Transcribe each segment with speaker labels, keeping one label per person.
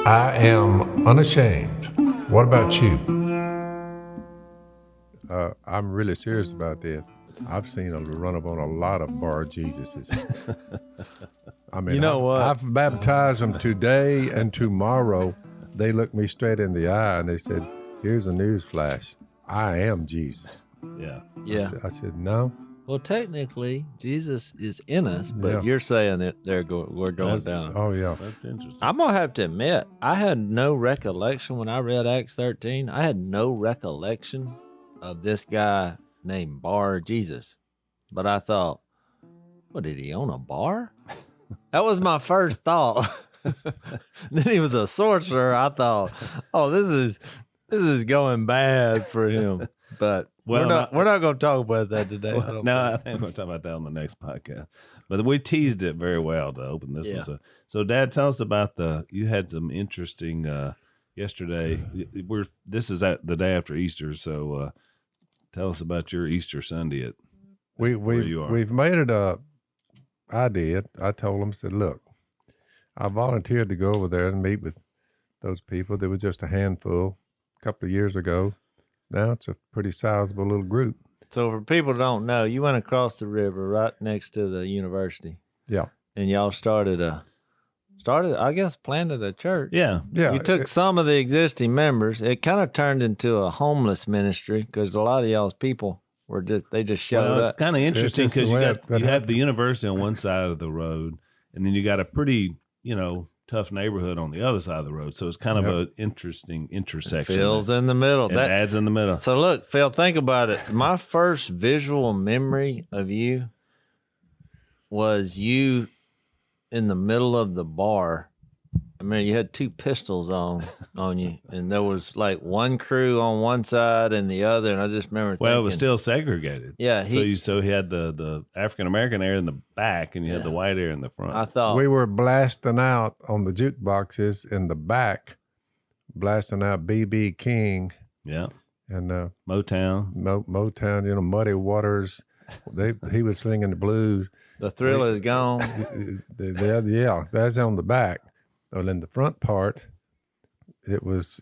Speaker 1: I am unashamed. What about you?
Speaker 2: I'm really serious about this. I've seen a run up on a lot of bar Jesuses. I mean,
Speaker 3: You know what?
Speaker 2: I've baptized them today and tomorrow. They looked me straight in the eye and they said, "Here's a news flash. I am Jesus."
Speaker 3: Yeah.
Speaker 4: Yeah.
Speaker 2: I said, "No."
Speaker 4: Well, technically, Jesus is in us, but
Speaker 2: Yeah.
Speaker 4: you're saying that we're going down.
Speaker 2: Oh yeah.
Speaker 3: That's interesting.
Speaker 4: I'm going to have to admit, I had no recollection when I read Acts 13. I had no recollection of this guy named Bar Jesus. But I thought, what, did he own a bar? That was my first thought. Then he was a sorcerer. I thought, oh, this is going bad for him. But we're not going to talk about that today.
Speaker 3: I think we're going to talk about that on the next podcast. But we teased it very well to open this one. So, Dad, tell us about you had some interesting yesterday. This is the day after Easter, so tell us about your Easter Sunday where you are.
Speaker 2: We've made it up. I told them, said, look, I volunteered to go over there and meet with those people. There was just a handful a couple of years ago. Now it's a pretty sizable little group.
Speaker 4: So for people who don't know, you went across the river right next to the university.
Speaker 2: Yeah.
Speaker 4: And y'all planted a church.
Speaker 3: Yeah.
Speaker 2: Yeah.
Speaker 4: You took some of the existing members. It kind of turned into a homeless ministry because a lot of y'all's people they just showed
Speaker 3: Well, it's
Speaker 4: up.
Speaker 3: kind of interesting
Speaker 2: It's just
Speaker 3: because
Speaker 2: the
Speaker 3: you
Speaker 2: way
Speaker 3: have the university on one side of the road, and then you got a pretty, tough neighborhood on the other side of the road. So it's kind of an interesting intersection.
Speaker 4: Phil's in the middle.
Speaker 3: And Dad's in the middle.
Speaker 4: So look, Phil, think about it. My first visual memory of you was you in the middle of the bar. I mean, you had two pistols on you, and there was like one crew on one side and the other. And I just remember thinking,
Speaker 3: Well, it was still segregated.
Speaker 4: Yeah.
Speaker 3: So he had the African American area in the back, and you had the white area in the front.
Speaker 4: I thought
Speaker 2: We were blasting out on the jukeboxes in the back, blasting out B.B. King
Speaker 3: Yeah.
Speaker 2: and
Speaker 3: Motown.
Speaker 2: Motown, Muddy Waters. He was singing the blues.
Speaker 4: the thrill is gone.
Speaker 2: Yeah, that's on the back. Well, in the front part, it was,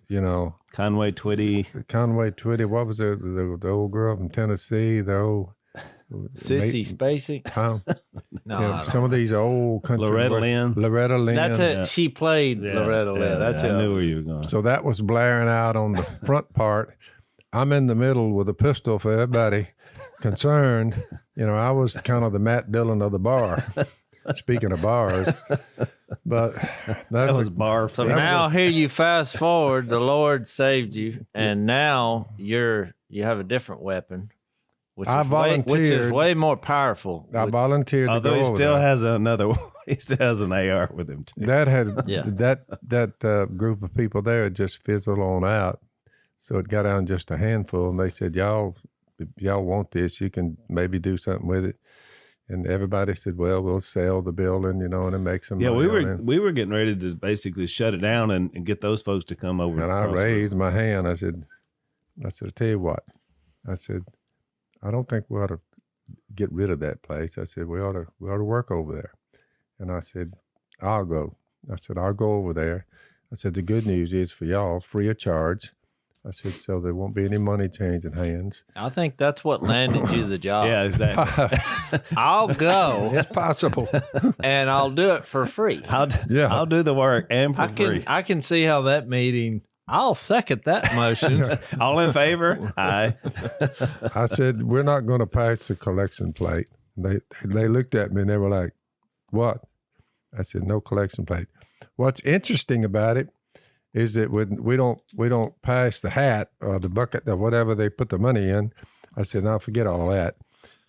Speaker 3: Conway Twitty.
Speaker 2: Conway Twitty. What was it? The old girl from Tennessee, the old
Speaker 4: Sissy Spacek. No,
Speaker 2: some of these old country.
Speaker 3: Loretta Lynn.
Speaker 2: Loretta Lynn.
Speaker 4: that's it.
Speaker 3: Yeah.
Speaker 4: She played Loretta Lynn. That's
Speaker 3: I
Speaker 4: it.
Speaker 3: knew where you were going.
Speaker 2: So that was blaring out on the front part. I'm in the middle with a pistol for everybody concerned. I was kind of the Matt Dillon of the bar. Speaking of bars, but
Speaker 3: that was bar.
Speaker 4: So now here you fast forward, the Lord saved you, and now you have a different weapon, which is way more powerful.
Speaker 2: I volunteered.
Speaker 3: Although
Speaker 2: to go
Speaker 3: he still
Speaker 2: over there.
Speaker 3: has another, he still has an AR with him too.
Speaker 2: That had
Speaker 4: Yeah.
Speaker 2: that group of people there had just fizzled on out, so it got down just a handful, and they said, "Y'all, if y'all want this, you can maybe do something with it." And everybody said, "Well, we'll sell the building, and make some
Speaker 3: Yeah,
Speaker 2: money."
Speaker 3: we were getting ready to basically shut it down and get those folks to come over.
Speaker 2: And I
Speaker 3: across the-
Speaker 2: raised my hand. I said, "I tell you what," I said, "I don't think we ought to get rid of that place." I said, "We ought to work over there." And I said, "I'll go." I said, "I'll go over there." I said, "The good news is for y'all, free of charge." I said, "So there won't be any money changing hands."
Speaker 4: I think that's what landed you the job.
Speaker 3: Yeah, exactly.
Speaker 4: I'll go
Speaker 2: It's possible.
Speaker 4: and I'll do it for free.
Speaker 3: I'll do the work and for free.
Speaker 4: I can see how that meeting. I'll second that motion.
Speaker 3: All in favor? Aye.
Speaker 2: I said, "We're not going to pass the collection plate." They looked at me and they were like, "What?" I said, "No collection plate." What's interesting about it is that when we don't pass the hat or the bucket or whatever they put the money in. I said, "Now forget all that."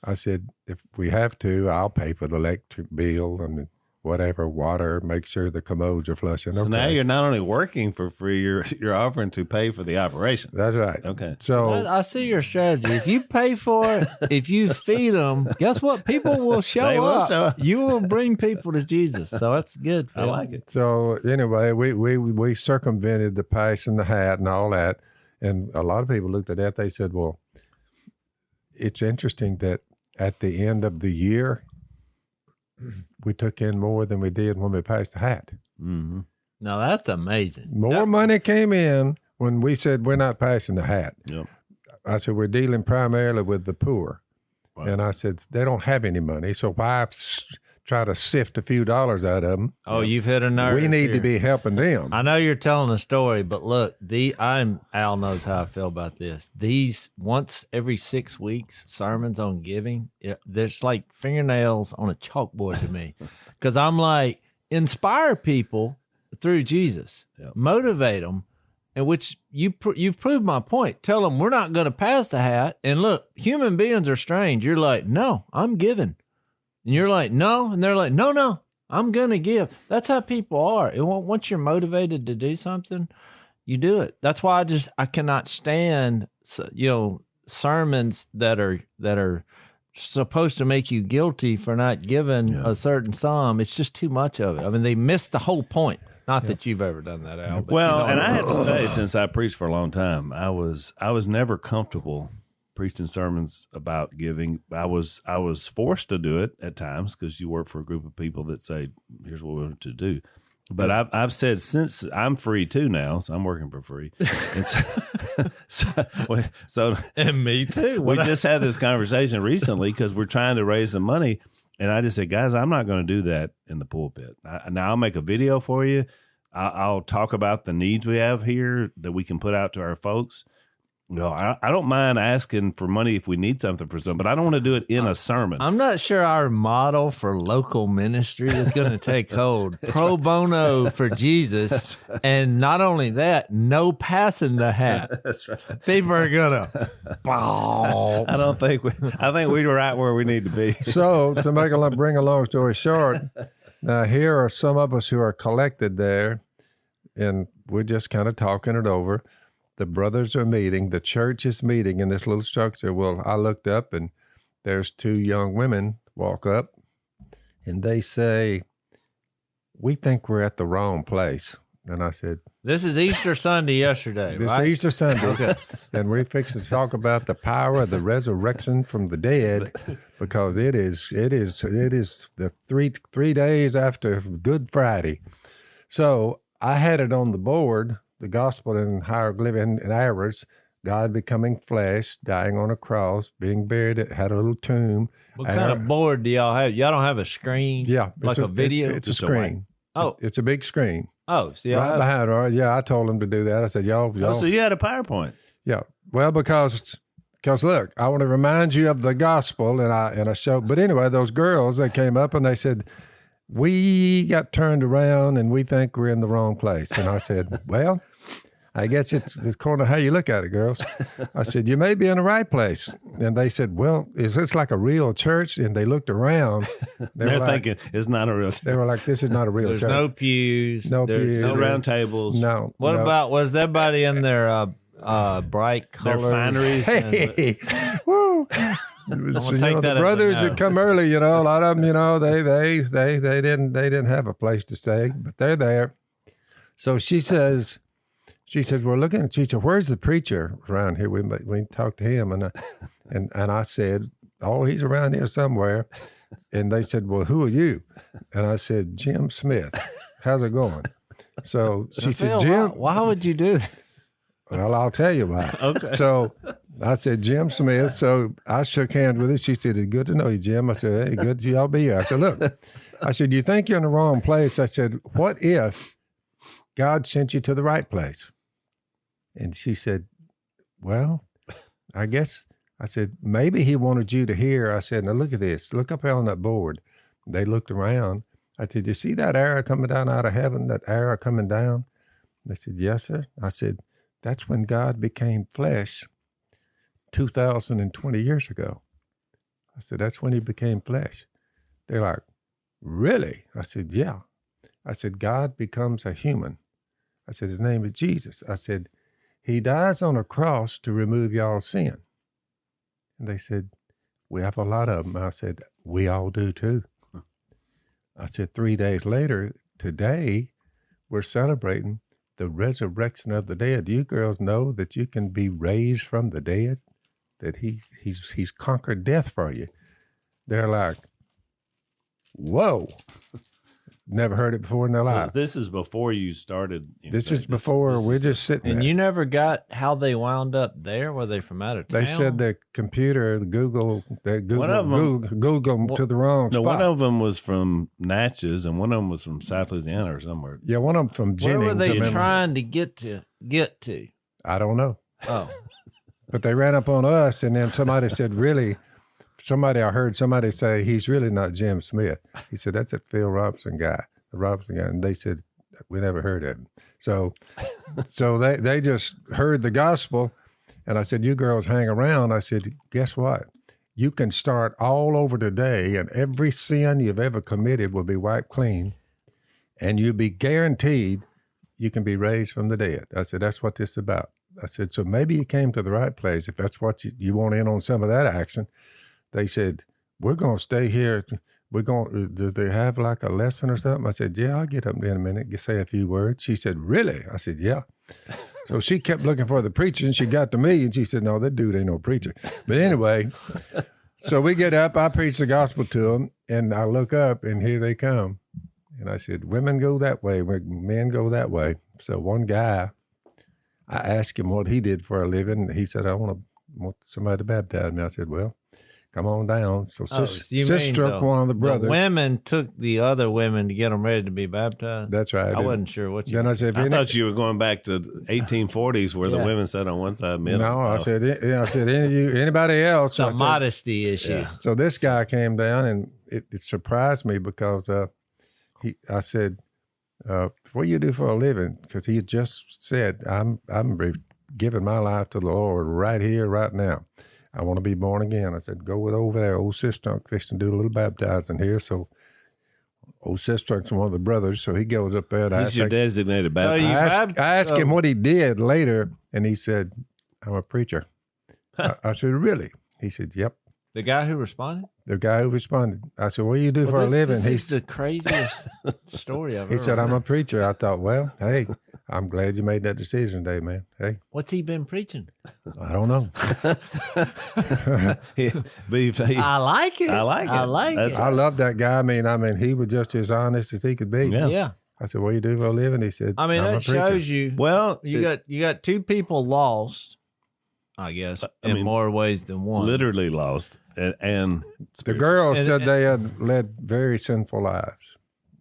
Speaker 2: I said, "If we have to, I'll pay for the electric bill and whatever, water, make sure the commodes are flushing."
Speaker 3: So now you're not only working for free, you're offering to pay for the operation.
Speaker 2: That's right.
Speaker 3: Okay.
Speaker 2: So
Speaker 4: I see your strategy. If you pay for it, if you feed them, guess what? People will show
Speaker 3: They will
Speaker 4: up.
Speaker 3: show up.
Speaker 4: You will bring people to Jesus. So that's good.
Speaker 3: I
Speaker 4: Phil.
Speaker 3: like it.
Speaker 2: So anyway, we circumvented the passing the hat and all that, and a lot of people looked at that. They said, "Well, it's interesting that at the end of the year, we took in more than we did when we passed the hat."
Speaker 3: Mm-hmm.
Speaker 4: No, that's amazing.
Speaker 2: More money came in when we said we're not passing the hat.
Speaker 3: Yep.
Speaker 2: I said, we're dealing primarily with the poor.
Speaker 3: Wow.
Speaker 2: And I said, they don't have any money, so why try to sift a few dollars out of them?
Speaker 4: Oh, you've hit a nerve.
Speaker 2: We need
Speaker 4: here.
Speaker 2: to be helping them.
Speaker 4: I know you're telling a story, but look, Al knows how I feel about this. These once every 6 weeks sermons on giving, there's like fingernails on a chalkboard to me, because I'm like, inspire people through Jesus, motivate them. In which you've proved my point. Tell them we're not going to pass the hat. And look, human beings are strange. You're like, no, I'm giving. And you're like, no. And they're like, no, I'm going to give. That's how people are. Once you're motivated to do something, you do it. That's why I cannot stand, sermons that are supposed to make you guilty for not giving a certain sum. It's just too much of it. I mean, they miss the whole point. Not that you've ever done that, Al.
Speaker 3: Well, and I have to say, since I preached for a long time, I was never comfortable preaching sermons about giving. I was forced to do it at times because you work for a group of people that say, "Here's what we're to do." But I've said, since I'm free too now, so I'm working for free. And so
Speaker 4: and me too.
Speaker 3: We just had this conversation recently because we're trying to raise some money. And I just said, guys, I'm not going to do that in the pulpit. Now I'll make a video for you. I'll talk about the needs we have here that we can put out to our folks. I don't mind asking for money if we need something for something, but I don't want to do it in a sermon.
Speaker 4: I'm not sure our model for local ministry is going to take hold. Pro bono for Jesus. Right. And not only that, no passing the hat.
Speaker 3: That's right.
Speaker 4: People are going to,
Speaker 3: I think we were right where we need to be.
Speaker 2: So to bring a long story short, now here are some of us who are collected there, and we're just kind of talking it over. The brothers are meeting. The church is meeting in this little structure. Well, I looked up, and there's two young women walk up, and they say, "We think we're at the wrong place." And I said,
Speaker 4: "This is Easter Sunday yesterday,
Speaker 2: This
Speaker 4: right?"
Speaker 2: Easter Sunday.
Speaker 4: Okay.
Speaker 2: And we're fixing to talk about the power of the resurrection from the dead, because it is the three days after Good Friday. So I had it on the board, the gospel in hieroglyphic and errors, God becoming flesh, dying on a cross, being buried. It had a little tomb.
Speaker 4: What kind of board do y'all have? Y'all don't have a screen?
Speaker 2: Yeah.
Speaker 4: Like a video?
Speaker 2: It's a screen. It's a big screen.
Speaker 4: Oh, see,
Speaker 2: right behind her. Yeah, I told them to do that. I said, y'all.
Speaker 3: Oh, so you had a PowerPoint?
Speaker 2: Yeah. Well, because look, I want to remind you of the gospel, and I showed. But anyway, those girls, they came up and they said, we got turned around and we think we're in the wrong place. And I said, well, I guess it's according to how you look at it, girls. I said, you may be in the right place. And they said, well, is this like a real church? And they looked around.
Speaker 3: They're thinking it's not a real church.
Speaker 2: They were like, this is not a real
Speaker 4: There's
Speaker 2: church.
Speaker 4: No pews.
Speaker 2: No pews.
Speaker 3: No round tables.
Speaker 2: No.
Speaker 4: What about, was everybody in their bright colors?
Speaker 3: Their fineries.
Speaker 2: Hey, woo. So, the brothers that come early, a lot of them, they didn't have a place to stay, but they're there. So she says, we're looking at, she said, where's the preacher around here? We talked to him, and I said, oh, he's around here somewhere. And they said, well, who are you? And I said, Jim Smith. How's it going? So she said, Jim.
Speaker 4: Why would you do that?
Speaker 2: Well, I'll tell you why.
Speaker 4: Okay.
Speaker 2: So I said, Jim Smith. So I shook hands with her. She said, it's good to know you, Jim. I said, hey, good to y'all be here. I said, look, you think you're in the wrong place? I said, what if God sent you to the right place? And she said, well, I guess. I said, maybe he wanted you to hear. I said, now look at this. Look up here on that board. They looked around. I said, you see that arrow coming down out of heaven, that arrow coming down? They said, yes, sir. I said, that's when God became flesh 2,020 years ago. I said, that's when he became flesh. They're like, really? I said, yeah. I said, God becomes a human. I said, his name is Jesus. I said, he dies on a cross to remove y'all's sin. And they said, we have a lot of them. I said, we all do too. I said, 3 days later, today, we're celebrating the resurrection of the dead. You girls know that you can be raised from the dead, that he's conquered death for you. They're like, whoa. never heard it before in their
Speaker 3: So
Speaker 2: life.
Speaker 3: this is before you started.
Speaker 2: This is before
Speaker 3: this
Speaker 2: we're
Speaker 3: is
Speaker 2: just sitting
Speaker 4: And
Speaker 2: there.
Speaker 4: you never got how they wound up there? Were they from out of town?
Speaker 2: They said the computer, Google
Speaker 3: One of them-
Speaker 2: Google them to the wrong
Speaker 3: No,
Speaker 2: spot.
Speaker 3: one of them was from Natchez, and one of them was from South Louisiana or somewhere.
Speaker 2: Yeah, one of them from
Speaker 4: Where
Speaker 2: Jennings.
Speaker 4: were they
Speaker 2: Mississippi.
Speaker 4: trying to get to?
Speaker 2: I don't know.
Speaker 4: Oh,
Speaker 2: But they ran up on us, and then somebody said, really, I heard somebody say, he's really not Jim Smith. He said, that's a Phil Robertson guy, the Robertson guy. And they said, we never heard of him. So they just heard the gospel. And I said, you girls hang around. I said, guess what? You can start all over today, and every sin you've ever committed will be wiped clean, and you'll be guaranteed you can be raised from the dead. I said, that's what this is about. I said, so maybe you came to the right place if that's what you want in on some of that action. They said, we're going to stay here. Do they have like a lesson or something? I said, yeah, I'll get up in a minute, say a few words. She said, really? I said, yeah. So she kept looking for the preacher, and she got to me, and she said, no, that dude ain't no preacher. But anyway, so we get up, I preach the gospel to them, and I look up, and here they come. And I said, women go that way, men go that way. So one guy, I asked him what he did for a living. He said, I want somebody to baptize me. I said, well, come on down. So sis took one of the brothers.
Speaker 4: The women took the other women to get them ready to be baptized.
Speaker 2: That's right.
Speaker 4: I wasn't sure what you.
Speaker 2: Then I said,
Speaker 3: I thought you were going back to 1840s where the women sat on one side, men.
Speaker 2: No, I said, anybody else?
Speaker 4: It's a modesty issue.
Speaker 3: Yeah.
Speaker 2: So this guy came down, and it surprised me because I said, what do you do for a living? Because he had just said, I'm giving my life to the Lord right here, right now. I want to be born again. I said, go with over there. Old sister fixing to do a little baptizing here. So old sister's one of the brothers. So he goes up there.
Speaker 3: He's your designated Baptist.
Speaker 2: I asked him what he did later, and he said, I'm a preacher. I said, really? He said, yep.
Speaker 4: The guy who responded?
Speaker 2: The guy who responded. I said, what do you do for a living?
Speaker 4: This is the craziest story I've ever
Speaker 2: He said,
Speaker 4: heard.
Speaker 2: I'm a preacher. I thought, well, hey, I'm glad you made that decision today, man. Hey,
Speaker 4: What's he been preaching?
Speaker 2: I don't know.
Speaker 4: I like it.
Speaker 3: I like it.
Speaker 4: I like
Speaker 3: That's
Speaker 4: it.
Speaker 2: I love that guy. I mean, he was just as honest as he could be.
Speaker 3: Yeah.
Speaker 4: Yeah.
Speaker 2: I said, what do you do for a living? He said,
Speaker 4: I mean,
Speaker 2: I'm a
Speaker 4: that
Speaker 2: preacher.
Speaker 4: shows you.
Speaker 3: well,
Speaker 4: You got two people lost, I guess, in more ways than one.
Speaker 3: literally lost. And
Speaker 2: The girl
Speaker 4: And-
Speaker 2: said they had led very sinful lives.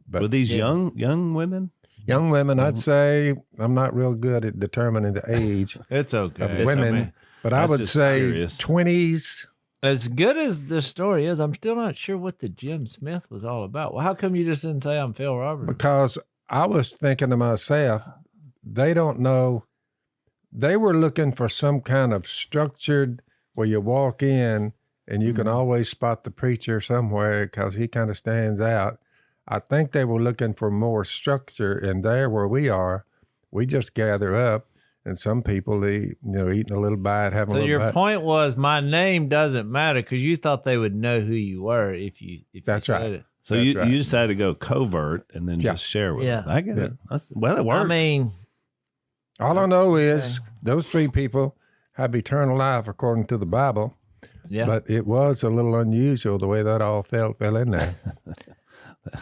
Speaker 2: But
Speaker 3: were these young women?
Speaker 2: young women, I'd say, I'm not real good at determining the age
Speaker 4: It's okay.
Speaker 2: of
Speaker 4: It's
Speaker 2: women,
Speaker 4: okay.
Speaker 2: but I
Speaker 3: That's
Speaker 2: would
Speaker 3: just
Speaker 2: say
Speaker 3: curious.
Speaker 2: 20s.
Speaker 4: As good as the story is, I'm still not sure what the Jim Smith was all about. Well, how come you just didn't say I'm Phil Robertson?
Speaker 2: Because I was thinking to myself, they don't know. They were looking for some kind of structured where you walk in and you can always spot the preacher somewhere because he kind of stands out. I think they were looking for more structure, and there where we are, we just gather up, and some people eating a little bite, having a
Speaker 4: So
Speaker 2: little
Speaker 4: your
Speaker 2: bite.
Speaker 4: point was my name doesn't matter because you thought they would know who you were if
Speaker 2: That's
Speaker 4: you
Speaker 2: right.
Speaker 4: said it.
Speaker 3: So
Speaker 2: That's
Speaker 3: you
Speaker 2: right.
Speaker 3: decided to go covert and then
Speaker 2: Yeah.
Speaker 3: just share with
Speaker 4: Yeah.
Speaker 3: them. I get it. Well, it worked.
Speaker 4: I mean,
Speaker 2: All I know is those three people have eternal life according to the Bible.
Speaker 4: yeah.
Speaker 2: But it was a little unusual the way that all fell in there.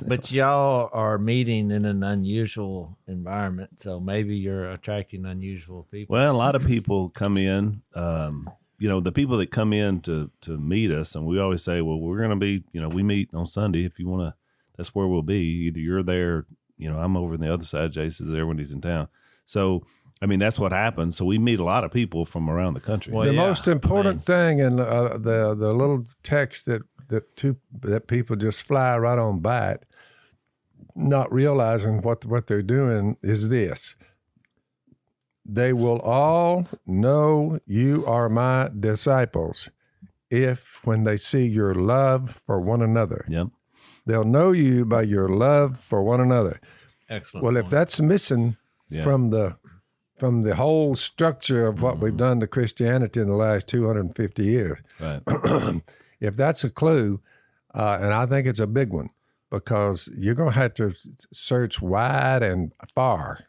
Speaker 4: But y'all are meeting in an unusual environment, so maybe you're attracting unusual people.
Speaker 3: Well, a lot of people come in, the people that come in to meet us, and we always say, well, we're going to be, we meet on Sunday. If you want to, that's where we'll be. Either you're there, I'm over on the other side. Jason's there when he's in town. So, I mean, that's what happens. So we meet a lot of people from around the country.
Speaker 4: Well,
Speaker 2: The
Speaker 4: yeah,
Speaker 2: most important thing in the little text that people just fly right on by it, not realizing what they're doing, is this: they will all know you are my disciples if, when they see your love for one another,
Speaker 3: Yep.
Speaker 2: they'll know you by your love for one another.
Speaker 4: Excellent.
Speaker 2: Well, if that's missing
Speaker 3: Yeah.
Speaker 2: from the whole structure of what we've done to Christianity in the last 250 years,
Speaker 3: Right.
Speaker 2: if that's a clue, and I think it's a big one, because you're going to have to search wide and far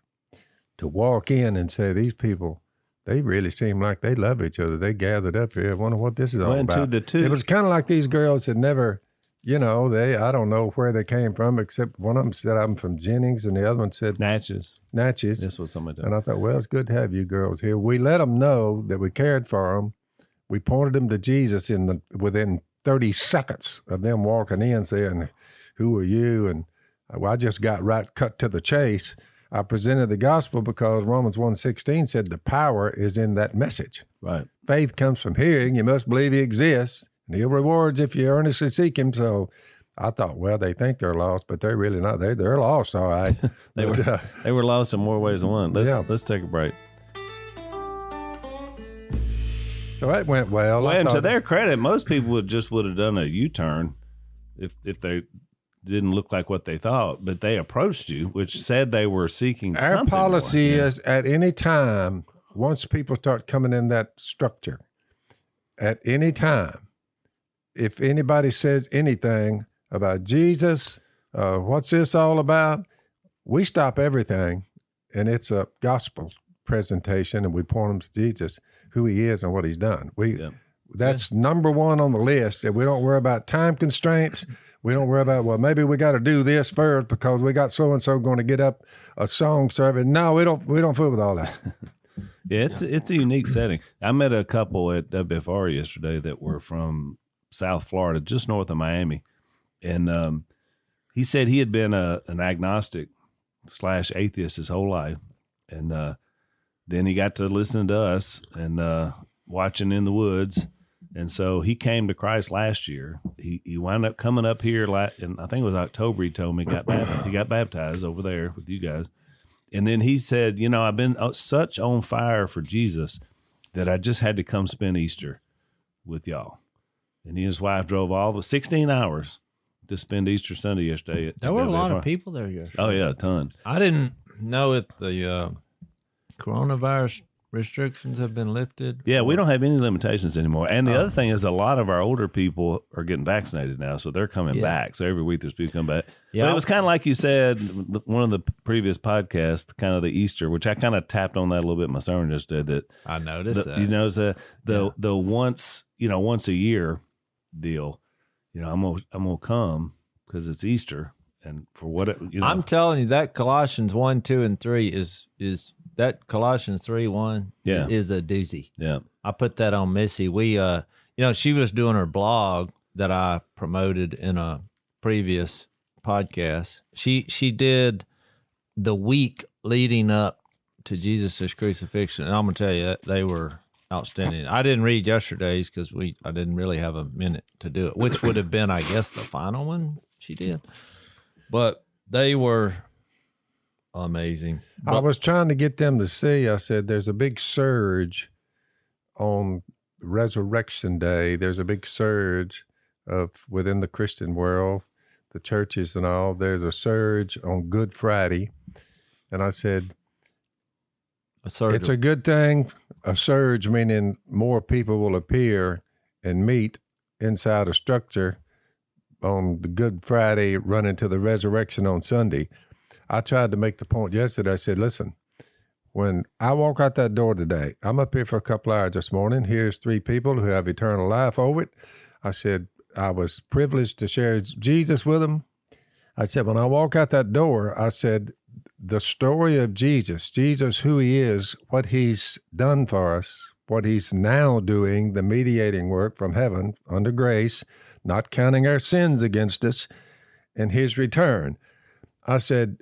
Speaker 2: to walk in and say, these people, they really seem like they love each other. They gathered up here. I wonder what this is all
Speaker 3: Well, and
Speaker 2: about.
Speaker 3: to the two-
Speaker 2: It was kind of like these girls had never I don't know where they came from, except one of them said, I'm from Jennings, and the other one said
Speaker 3: Natchez.
Speaker 2: Natchez.
Speaker 3: This was somebody.
Speaker 2: And I thought, well, it's good to have you girls here. We let them know that we cared for them. We pointed them to Jesus within 30 seconds of them walking in saying, who are you? And I just got cut to the chase. I presented the gospel because Romans 1:16 said the power is in that message.
Speaker 3: Right.
Speaker 2: Faith comes from hearing. You must believe he exists, and he'll rewards if you earnestly seek him. So I thought, well, they think they're lost, but they're really not. They're lost, all right.
Speaker 3: They were lost in more ways than one. Let's take a break.
Speaker 2: So that went well.
Speaker 3: Well, and to their credit, most people would have done a U-turn if they didn't look like what they thought, but they approached you, which said they were seeking
Speaker 2: our
Speaker 3: something
Speaker 2: policy
Speaker 3: more.
Speaker 2: is at any time, once people start coming in that structure, at any time, if anybody says anything about Jesus, what's this all about, we stop everything, and it's a gospel presentation, and we point them to Jesus, who he is and what he's done. That's number one on the list, and we don't worry about time constraints. We don't worry about, well, maybe we got to do this first because we got so-and-so going to get up a song service. No, we don't fool with all that.
Speaker 3: Yeah, it's a unique setting. I met a couple at WFR yesterday that were from South Florida, just north of Miami. And he said he had been an agnostic / atheist his whole life. And then he got to listen to us and watching In the Woods. And so he came to Christ last year. He wound up coming up here, and I think it was October, he told me, he got baptized over there with you guys. And then he said, I've been such on fire for Jesus that I just had to come spend Easter with y'all. And he and his wife drove all the 16 hours to spend Easter Sunday yesterday.
Speaker 4: There were a lot of people there yesterday.
Speaker 3: Oh, yeah, a ton.
Speaker 4: I didn't know if the coronavirus restrictions have been lifted.
Speaker 3: Yeah, we don't have any limitations anymore. And the other thing is a lot of our older people are getting vaccinated now, so they're coming back. So every week there's people coming back. Yeah. But it was kind of like you said, one of the previous podcasts, kind of the Easter, which I kind of tapped on that a little bit in my sermon yesterday. That
Speaker 4: I noticed that.
Speaker 3: You know, the once a year deal. I'm gonna come because it's Easter, and for what
Speaker 4: I'm telling you, that Colossians 1, 2, and 3 is that Colossians 3:1 is a doozy. Yeah, I put that on Missy. We she was doing her blog that I promoted in a previous podcast. She did the week leading up to Jesus' crucifixion, and I'm gonna tell you, they were outstanding. I didn't read yesterday's because I didn't really have a minute to do it, which would have been, I guess, the final one she did. But they were amazing.
Speaker 2: I was trying to get them to see. I said, there's a big surge on Resurrection Day. There's a big surge within the Christian world, the churches and all. There's a surge on Good Friday. And I said, it's a good thing. A surge meaning more people will appear and meet inside a structure on the Good Friday running to the resurrection on Sunday. I tried to make the point yesterday. I said, listen, when I walk out that door today, I'm up here for a couple hours this morning. Here's 3 people who have eternal life over it. I said, I was privileged to share Jesus with them. I said, when I walk out that door, I said, the story of Jesus, who he is, what he's done for us, what he's now doing, the mediating work from heaven under grace, not counting our sins against us, and his return. I said,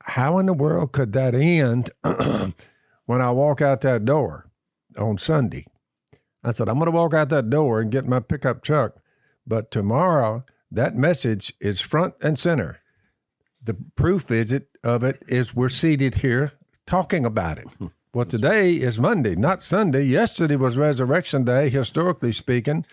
Speaker 2: how in the world could that end when I walk out that door on Sunday? I said, I'm going to walk out that door and get my pickup truck, but tomorrow that message is front and center. The proof of it is we're seated here talking about it. Well, today is Monday, not Sunday. Yesterday was Resurrection Day, historically speaking.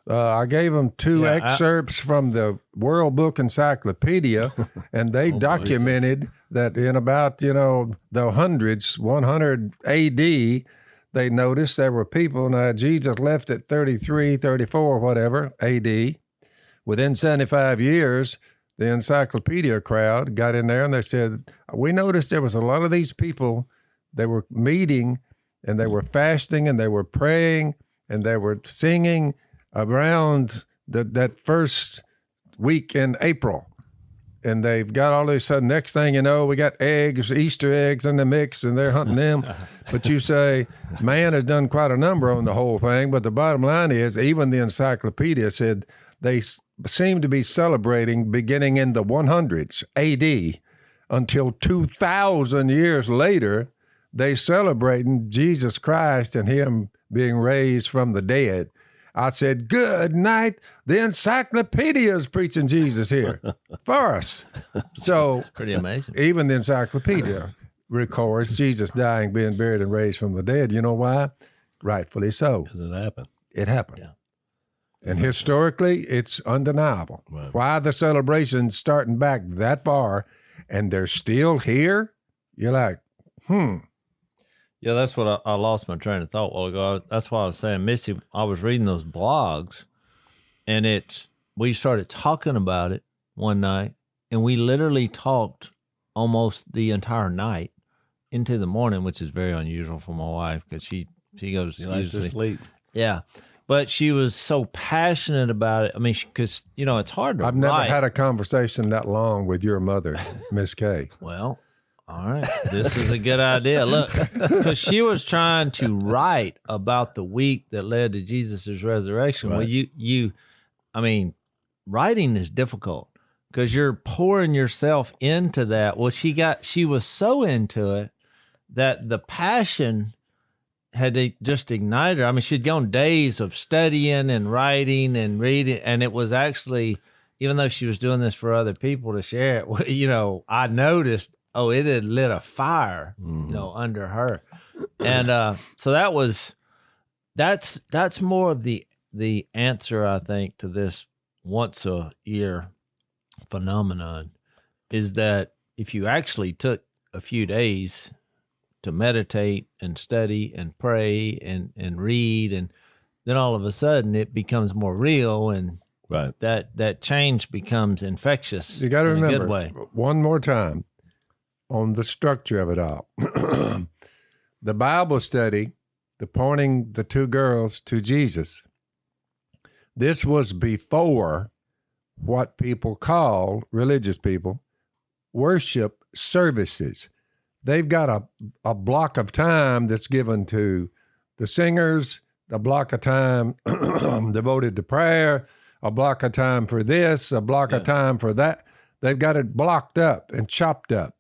Speaker 2: I gave them 2 excerpts from the World Book Encyclopedia, and they documented that in about, the hundreds, 100 A.D., they noticed there were people. Now, Jesus left at 33, 34, whatever, A.D. Within 75 years, the encyclopedia crowd got in there and they said, we noticed there was a lot of these people, they were meeting and they were fasting and they were praying and they were singing around that first week in April. And they've got all this, next thing you know, we got eggs, Easter eggs in the mix, and they're hunting them. But you say, man has done quite a number on the whole thing. But the bottom line is, even the encyclopedia said they seem to be celebrating beginning in the 100s AD until 2,000 years later, they celebrating Jesus Christ and him being raised from the dead. I said, good night. The encyclopedia is preaching Jesus here for us. So
Speaker 4: Pretty amazing.
Speaker 2: even the encyclopedia records Jesus dying, being buried, and raised from the dead. You know why? Rightfully so.
Speaker 3: Does it happen?
Speaker 2: It happened.
Speaker 4: Yeah.
Speaker 2: And historically, it's undeniable.
Speaker 3: Right.
Speaker 2: Why the celebration's starting back that far and they're still here? You're like,
Speaker 4: Yeah, that's what I lost my train of thought a while ago. That's why I was saying, Missy, I was reading those blogs, and we started talking about it one night, and we literally talked almost the entire night into the morning, which is very unusual for my wife because she goes
Speaker 3: You like to
Speaker 4: usually
Speaker 3: sleep.
Speaker 4: Yeah, but she was so passionate about it. I mean, because it's hard to
Speaker 2: I've never
Speaker 4: write.
Speaker 2: had a conversation that long with your mother, Miss Kay.
Speaker 4: Well, all right, this is a good idea. Look, because she was trying to write about the week that led to Jesus' resurrection. Well, writing is difficult because you're pouring yourself into that. Well, she was so into it that the passion had just ignited her. I mean, she'd gone days of studying and writing and reading, and it was actually, even though she was doing this for other people to share it, I noticed, it had lit a fire, under her. And so that's more of the answer, I think, to this once a year phenomenon, is that if you actually took a few days to meditate and study and pray and read, and then all of a sudden it becomes more real, and
Speaker 3: Right.
Speaker 4: that change becomes infectious.
Speaker 2: You got to
Speaker 4: in a
Speaker 2: remember,
Speaker 4: good way.
Speaker 2: one more time, on the structure of it all. The Bible study, the pointing the two girls to Jesus, this was before what people call, religious people, worship services. They've got a block of time that's given to the singers, a block of time devoted to prayer, a block of time for this, a block of time for that. They've got it blocked up and chopped up.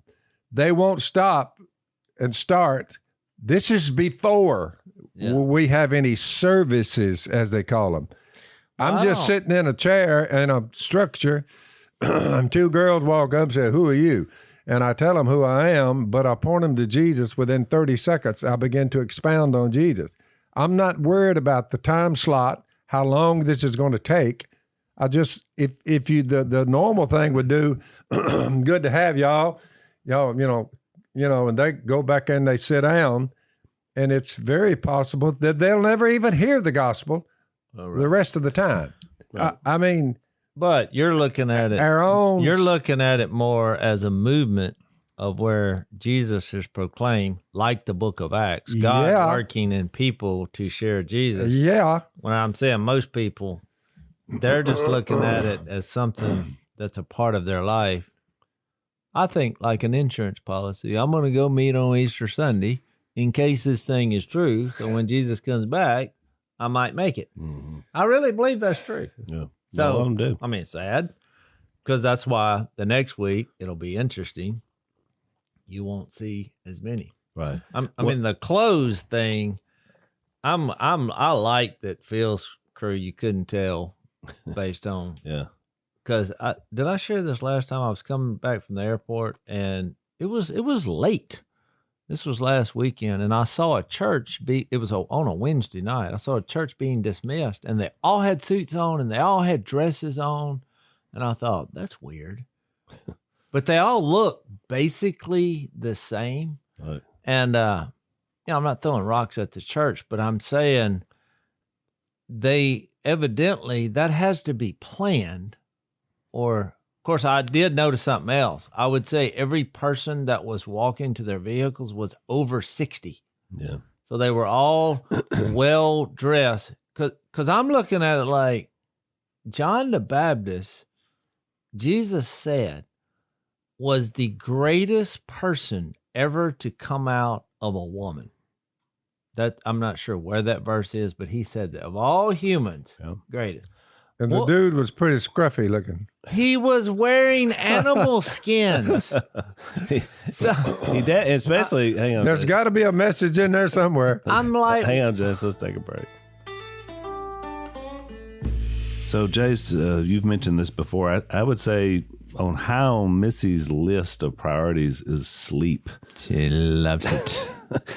Speaker 2: They won't stop and start. This is before we have any services, as they call them. I'm just sitting in a chair in a structure, and two girls walk up and say, who are you? And I tell them who I am, but I point them to Jesus. Within 30 seconds, I begin to expound on Jesus. I'm not worried about the time slot, how long this is going to take. I just, if you, the normal thing would do, good to have y'all, and they go back and they sit down, and it's very possible that they'll never even hear the gospel the rest of the time. Right. I mean,
Speaker 4: but you're looking at it. You're looking at it more as a movement of where Jesus is proclaimed, like the Book of Acts, God working in people to share Jesus.
Speaker 2: Yeah.
Speaker 4: When I'm saying most people, they're just looking at it as something that's a part of their life. I think like an insurance policy. I'm going to go meet on Easter Sunday in case this thing is true. So when Jesus comes back, I might make it. Mm-hmm. I really believe that's true.
Speaker 3: Yeah.
Speaker 4: So,
Speaker 3: I do.
Speaker 4: I mean, it's sad because that's why the next week it'll be interesting. You won't see as many.
Speaker 3: Right.
Speaker 4: I mean, the clothes thing, I like that Phil's crew, you couldn't tell based on.
Speaker 3: Yeah.
Speaker 4: Because did I share this last time? I was coming back from the airport and it was late. This was last weekend, and I saw a church it was on a Wednesday night. I saw a church being dismissed, and they all had suits on, and they all had dresses on, and I thought, that's weird. But they all look basically the same.
Speaker 3: Right.
Speaker 4: And, I'm not throwing rocks at the church, but I'm saying they evidently, that has to be planned, or... Of course, I did notice something else. I would say every person that was walking to their vehicles was over 60.
Speaker 3: Yeah.
Speaker 4: So they were all well dressed. Because I'm looking at it like John the Baptist Jesus said was the greatest person ever to come out of a woman. That I'm not sure where that verse is, but he said that of all humans, greatest.
Speaker 2: And the dude was pretty scruffy looking.
Speaker 4: He was wearing animal skins.
Speaker 3: Especially, hang on.
Speaker 2: There's got to be a message in there somewhere.
Speaker 4: I'm like,
Speaker 3: hang on, Jase. Let's take a break. So, Jase, you've mentioned this before. I would say on how Missy's list of priorities is sleep.
Speaker 4: She loves it.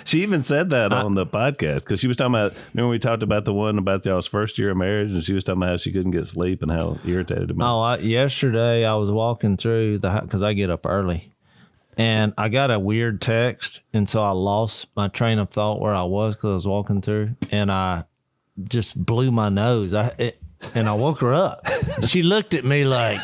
Speaker 3: She even said that on the podcast because she was talking about, remember we talked about the one about y'all's first year of marriage, and she was talking about how she couldn't get sleep and how irritated about it.
Speaker 4: Yesterday I was walking through because I get up early, and I got a weird text, and so I lost my train of thought where I was because I was walking through, and I just blew my nose. And I woke her up. She looked at me like...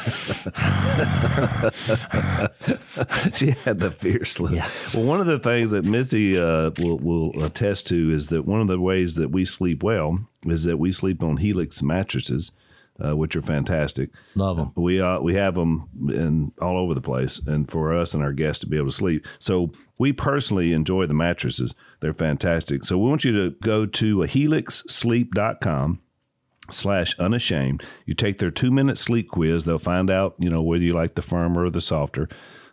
Speaker 3: She had the fierce look.
Speaker 4: Yeah.
Speaker 3: Well, one of the things that Missy will attest to is that one of the ways that we sleep well is that we sleep on Helix mattresses, which are fantastic.
Speaker 4: Love them.
Speaker 3: We have them all over the place, and for us and our guests to be able to sleep. So we personally enjoy the mattresses. They're fantastic. So we want you to go to helixsleep.com/unashamed. You take their 2-minute sleep quiz. They'll find out, whether you like the firmer or the softer.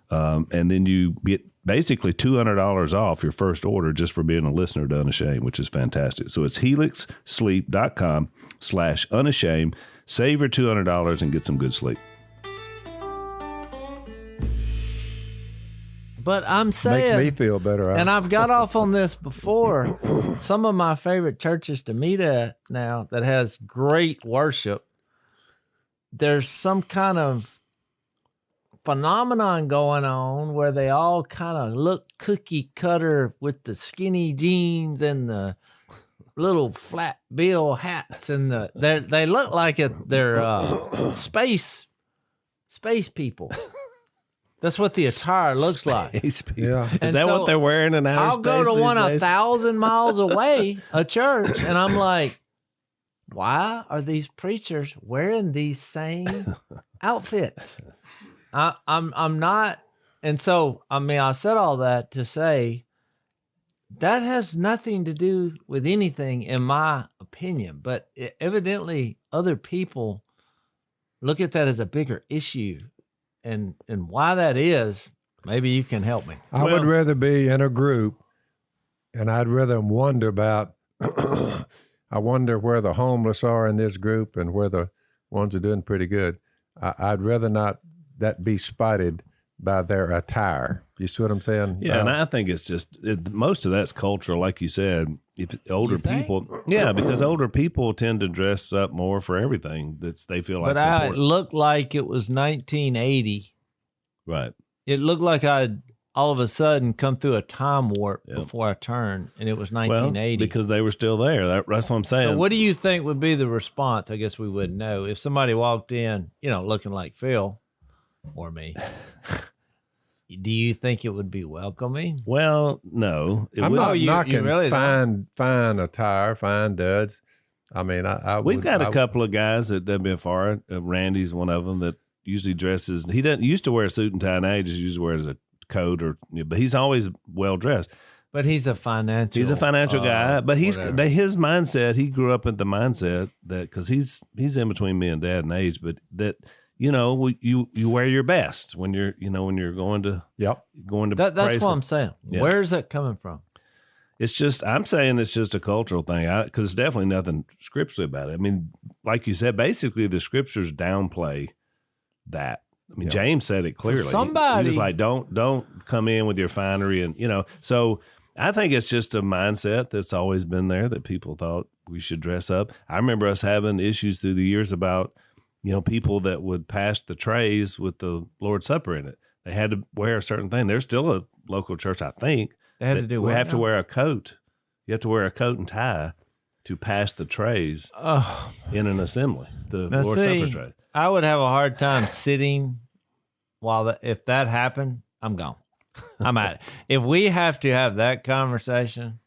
Speaker 3: And then you get basically $200 off your first order just for being a listener to Unashamed, which is fantastic. So it's helixsleep.com/unashamed. Save your $200 and get some good sleep.
Speaker 4: But I'm saying...
Speaker 2: Makes me feel better.
Speaker 4: And I've got off on this before. Some of my favorite churches to meet at now that has great worship, there's some kind of phenomenon going on where they all kind of look cookie cutter with the skinny jeans and the little flat bill hats, and they look like they're space people. That's what the attire looks like.
Speaker 2: Yeah.
Speaker 3: Is that what they're wearing in outer space?
Speaker 4: I'll go to one 1,000 miles away, a church, and I'm like, why are these preachers wearing these same outfits? I'm not. And so, I said all that to say that has nothing to do with anything, in my opinion. But evidently, other people look at that as a bigger issue. And why that is, maybe you can help me.
Speaker 2: I would rather be in a group, and I'd rather wonder about, I wonder where the homeless are in this group and where the ones are doing pretty good. I'd rather not that be spotted by their attire. You see what I'm saying?
Speaker 3: Yeah, and I think it's just, most of that's cultural, like you said. If older people, because older people tend to dress up more for everything they feel like.
Speaker 4: But it looked like it was 1980.
Speaker 3: Right.
Speaker 4: It looked like I'd all of a sudden come through a time warp before I turned, and it was 1980.
Speaker 3: Well, because they were still there. That's what I'm saying.
Speaker 4: So what do you think would be the response? I guess we wouldn't know. If somebody walked in, looking like Phil or me, do you think it would be welcoming?
Speaker 3: Well, no.
Speaker 2: I'm not knocking fine attire, fine duds. I mean,
Speaker 3: we've got a couple of guys that have been far. Randy's one of them that usually dresses. He doesn't used to wear a suit and tie now. He just usually wears a coat but he's always well dressed.
Speaker 4: But he's a financial.
Speaker 3: He's a financial guy. But his mindset. He grew up in the mindset that because he's in between me and Dad in age, but that. You wear your best when you're going to
Speaker 4: That's what I'm saying. Yeah. Where is that coming from?
Speaker 3: I'm saying it's just a cultural thing because it's definitely nothing scripturally about it. I mean, like you said, basically the scriptures downplay that. I mean, James said it clearly. He was like, don't come in with your finery and So I think it's just a mindset that's always been there that people thought we should dress up. I remember us having issues through the years about. People that would pass the trays with the Lord's Supper in it. They had to wear a certain thing. There's still a local church, I think.
Speaker 4: They had to do.
Speaker 3: We have to wear a coat. You have to wear a coat and tie to pass the trays in an assembly. The Lord's Supper tray.
Speaker 4: I would have a hard time sitting if that happened. I'm gone. I'm out. If we have to have that conversation.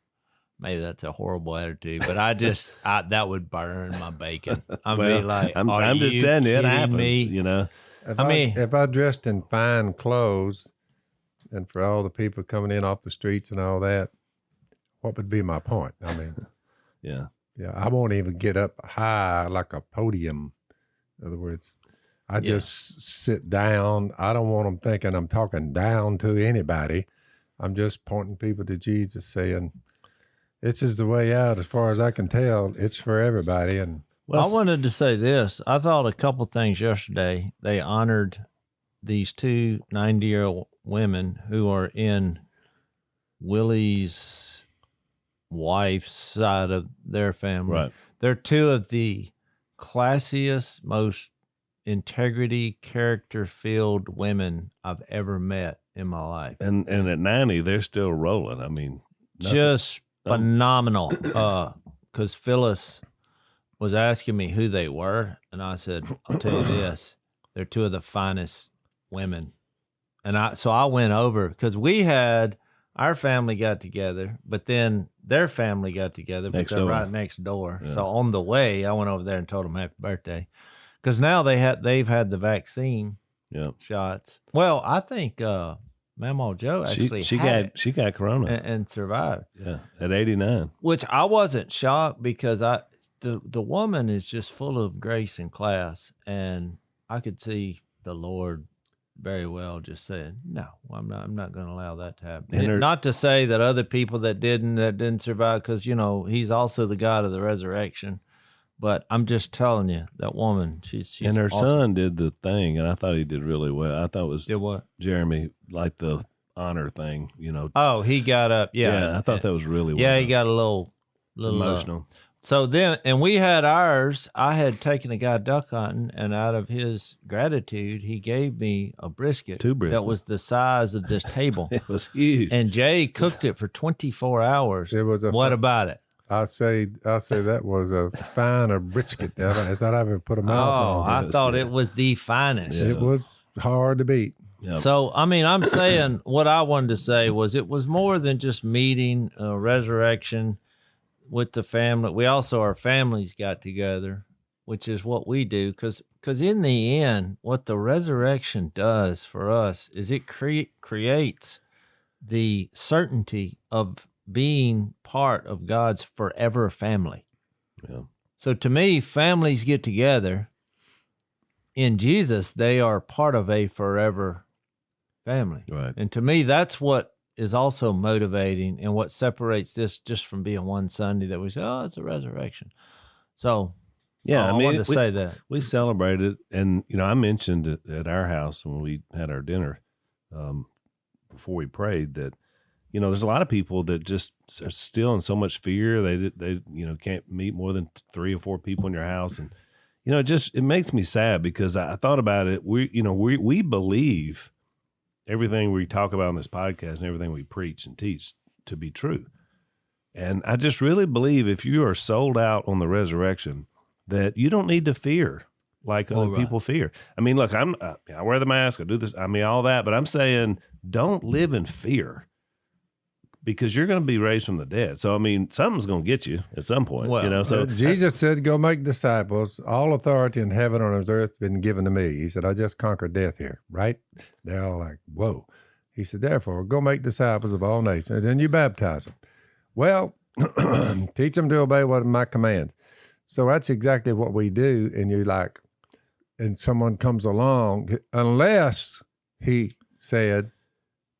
Speaker 4: Maybe that's a horrible attitude, but that would burn my bacon. I'm just telling you, it happens.
Speaker 2: if I dressed in fine clothes, and for all the people coming in off the streets and all that, what would be my point? I mean,
Speaker 3: Yeah.
Speaker 2: I won't even get up high like a podium. In other words, I just sit down. I don't want them thinking I'm talking down to anybody. I'm just pointing people to Jesus, saying, this is the way out. As far as I can tell, it's for everybody. And
Speaker 4: I wanted to say this. I thought a couple things yesterday. They honored these two 90-year-old women who are in Willie's wife's side of their family.
Speaker 3: Right.
Speaker 4: They're two of the classiest, most integrity, character-filled women I've ever met in my life.
Speaker 3: And at 90, they're still rolling. I mean,
Speaker 4: Just phenomenal. Because Phyllis was asking me who they were, and I said, I'll tell you this, they're two of the finest women. And I went over, because our family got together, but then their family got together, but they're right next door. Yeah. So on the way, I went over there and told them happy birthday, because now they've had the vaccine shots. Well, I think Mamaw Joe actually
Speaker 3: she got corona
Speaker 4: and survived.
Speaker 3: Yeah, at 89.
Speaker 4: Which I wasn't shocked, because the woman is just full of grace and class, and I could see the Lord very well just saying, no, I'm not going to allow that to happen. Not to say that other people that didn't survive, because he's also the God of the resurrection. But I'm just telling you, that woman, she's
Speaker 3: and her
Speaker 4: awesome.
Speaker 3: son did the thing, and I thought he did really well. I thought it was
Speaker 4: did what?
Speaker 3: Jeremy, like the honor thing,
Speaker 4: Oh, he got up,
Speaker 3: I thought that was really well.
Speaker 4: Yeah, he got a little
Speaker 3: emotional.
Speaker 4: So then, and we had ours. I had taken a guy duck hunting, and out of his gratitude, he gave me a brisket.
Speaker 3: 2 briskets.
Speaker 4: That was the size of this table.
Speaker 3: It was huge.
Speaker 4: And Jay cooked it for 24 hours.
Speaker 2: It was
Speaker 4: what about it?
Speaker 2: I say that was a finer brisket I thought I ever put a mouth on.
Speaker 4: I thought it was the finest.
Speaker 2: It was hard to beat.
Speaker 3: Yep.
Speaker 4: So, I mean, I'm saying what I wanted to say was it was more than just meeting, resurrection with the family. Our families got together, which is what we do. Because in the end, what the resurrection does for us is it creates the certainty of being part of God's forever family.
Speaker 3: Yeah.
Speaker 4: So to me, families get together. In Jesus, they are part of a forever family.
Speaker 3: Right.
Speaker 4: And to me, that's what is also motivating and what separates this just from being one Sunday that we say, oh, it's a resurrection. So I wanted to say that.
Speaker 3: We celebrated, and I mentioned it at our house when we had our dinner before we prayed that there's a lot of people that just are still in so much fear. They can't meet more than 3 or 4 people in your house, and it makes me sad, because I thought about it. We believe everything we talk about on this podcast and everything we preach and teach to be true, and I just really believe if you are sold out on the resurrection, that you don't need to fear like other people fear. I mean, look, I wear the mask, I do this, I mean all that, but I'm saying don't live in fear, because you're going to be raised from the dead. So, I mean, something's going to get you at some point, So
Speaker 2: Jesus said, go make disciples. All authority in heaven and on earth has been given to me. He said, I just conquered death here, right? They're all like, whoa. He said, therefore, go make disciples of all nations, and you baptize them. Well, teach them to obey what my commands. So that's exactly what we do. And you're like, and someone comes along, unless he said,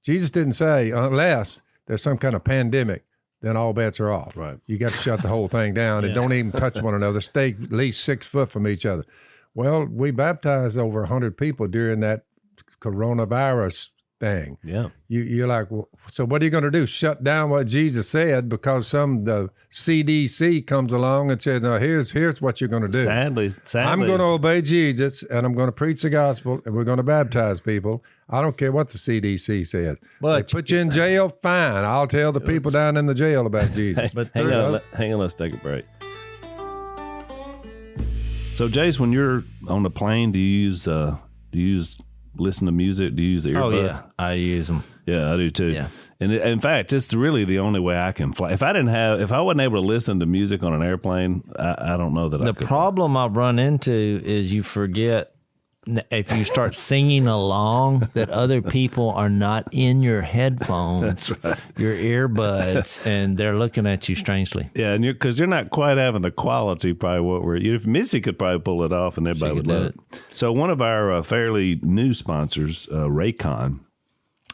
Speaker 2: Jesus didn't say, unless there's some kind of pandemic, then all bets are off.
Speaker 3: Right.
Speaker 2: You got to shut the whole thing down and don't even touch one another. Stay at least 6 foot from each other. Well, we baptized over 100 people during that coronavirus thing.
Speaker 3: Yeah.
Speaker 2: You're like, well, so what are you going to do? Shut down what Jesus said because the CDC comes along and says, no, here's what you're going to do.
Speaker 3: Sadly.
Speaker 2: I'm going to obey Jesus, and I'm going to preach the gospel, and we're going to baptize people. I don't care what the CDC said. But they put you in jail, fine. I'll tell the people down in the jail about Jesus.
Speaker 3: But hang on, let's take a break. So, Jace, when you're on the plane, do you use listen to music? Do you use the earbuds?
Speaker 4: Oh yeah, I use them.
Speaker 3: Yeah, I do too.
Speaker 4: Yeah.
Speaker 3: And in fact, it's really the only way I can fly. If I wasn't able to listen to music on an airplane, I don't know that I could.
Speaker 4: The problem I've run into is you forget if you start singing along, that other people are not in your headphones,
Speaker 3: That's right.
Speaker 4: your earbuds, and they're looking at you strangely.
Speaker 3: Yeah, and because you're not quite having the quality, probably what we're. If Missy could probably pull it off, and everybody would love it. So one of our fairly new sponsors, Raycon,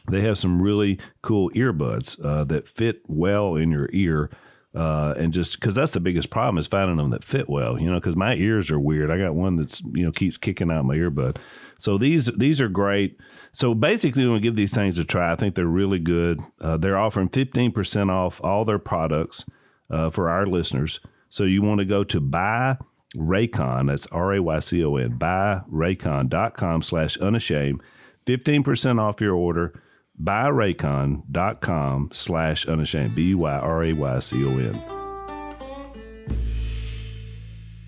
Speaker 3: they have some really cool earbuds that fit well in your ear. And just because that's the biggest problem is finding them that fit well, because my ears are weird. I got one that's, keeps kicking out my earbud. So these are great. So basically, we want to give these things a try. I think they're really good. They're offering 15% off all their products for our listeners. So you want to go to buy Raycon. That's RAYCON, buyraycon.com/unashamed. 15% off your order. buyraycon.com/unashamed, BUYRAYCON.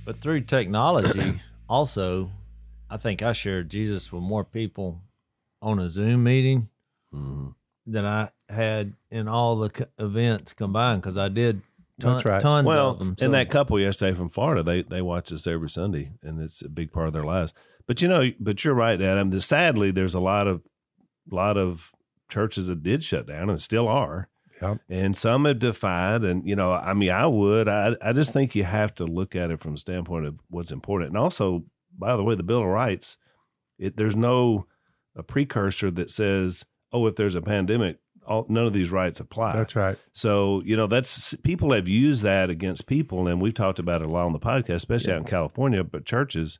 Speaker 4: But through technology, also, I think I shared Jesus with more people on a Zoom meeting than I had in all the events combined, because I did tons of them.
Speaker 3: And that couple yesterday from Florida, they watch us every Sunday, and it's a big part of their lives. But you're right, Adam. Sadly, there's a lot of churches that did shut down and still are.
Speaker 2: Yep.
Speaker 3: And some have defied. And, I just think you have to look at it from the standpoint of what's important. And also, by the way, the Bill of Rights, there's no a precursor that says, if there's a pandemic, none of these rights apply.
Speaker 2: That's right.
Speaker 3: So, that's people have used that against people. And we've talked about it a lot on the podcast, especially out in California, but churches